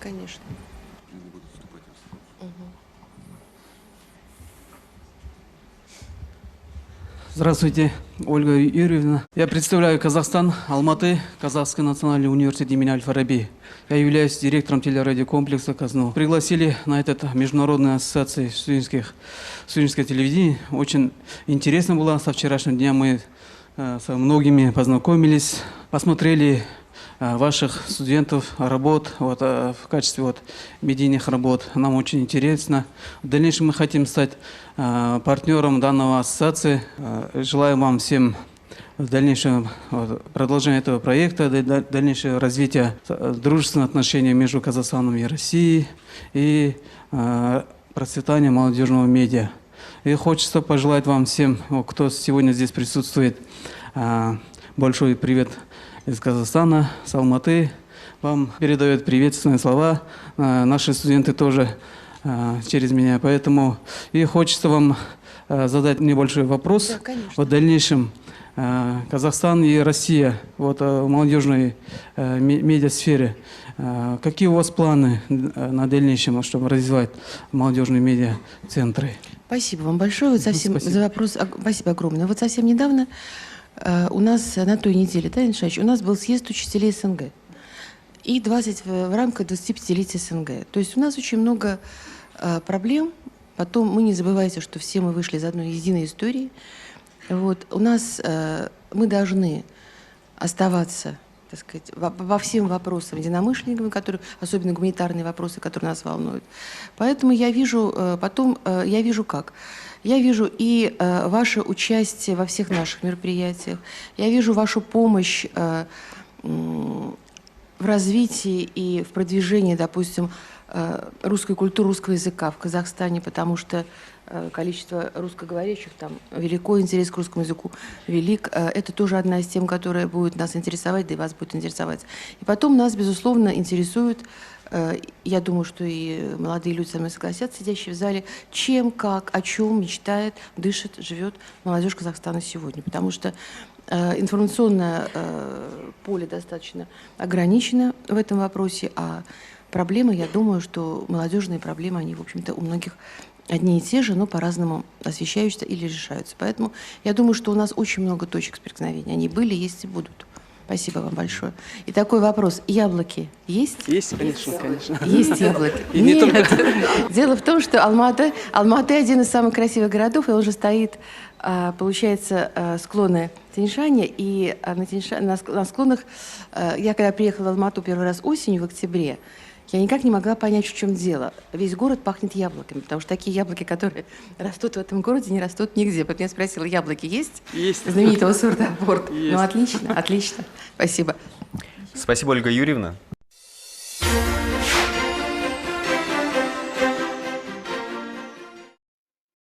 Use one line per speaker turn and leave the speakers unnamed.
конечно.
Здравствуйте, Ольга Юрьевна. Я представляю Казахстан, Алматы, Казахский национальный университет имени Аль-Фараби. Я являюсь директором телерадиокомплекса «Казну». Пригласили на этот международную ассоциацию студенческое телевидение. Очень интересно было. Со вчерашнего дня мы со многими познакомились, посмотрели ваших студентов, работ в качестве медийных работ. Нам очень интересно. В дальнейшем мы хотим стать партнером данного ассоциации. Желаю вам всем в дальнейшем продолжения этого проекта, дальнейшего развития дружественных отношений между Казахстаном и Россией и процветания молодежного медиа. И хочется пожелать вам всем, кто сегодня здесь присутствует, большой привет из Казахстана, с Алматы. Вам передают приветственные слова. Наши студенты тоже через меня. Поэтому и хочется вам задать небольшой вопрос.
Да,
в дальнейшем Казахстан и Россия в молодежной медиасфере. Какие у вас планы на дальнейшем, чтобы развивать молодежные медиа-центры?
Спасибо вам большое за вопрос. Спасибо огромное. Вот совсем недавно у нас на той неделе, да, Ильшач, у нас был съезд учителей СНГ. И в рамках 25-летия СНГ. То есть у нас очень много проблем. Потом мы не забывайте, что все мы вышли из одной единой истории. У нас мы должны оставаться, так сказать, во всем вопросам единомышленниками, особенно гуманитарные вопросы, которые нас волнуют. Поэтому я вижу, как. Я вижу и ваше участие во всех наших мероприятиях. Я вижу вашу помощь в развитии и в продвижении, допустим, русской культуры, русского языка в Казахстане, потому что количество русскоговорящих там велико, интерес к русскому языку велик. Это тоже одна из тем, которая будет нас интересовать, да и вас будет интересовать. И потом нас, безусловно, интересует, я думаю, что и молодые люди со мной согласятся, сидящие в зале, чем, как, о чем мечтает, дышит, живет молодежь Казахстана сегодня. Потому что информационное поле достаточно ограничено в этом вопросе, а проблемы, я думаю, что молодежные проблемы, они, в общем-то, у многих одни и те же, но по-разному освещаются или решаются. Поэтому я думаю, что у нас очень много точек соприкосновения. Они были, есть и будут. Спасибо вам большое. И такой вопрос. Яблоки есть?
Есть, конечно.
Есть яблоки.
И не только.
Дело в том, что Алматы один из самых красивых городов, и он же стоит, получается, склоны Тянь-Шаня. И на склонах, я когда приехала в Алмату первый раз осенью, в октябре, я никак не могла понять, в чем дело. Весь город пахнет яблоками, потому что такие яблоки, которые растут в этом городе, не растут нигде. Поэтому я спросила, яблоки есть?
Есть.
Знаменитого сорта апорт.
Есть.
Ну, отлично. Спасибо.
Спасибо, Ольга Юрьевна.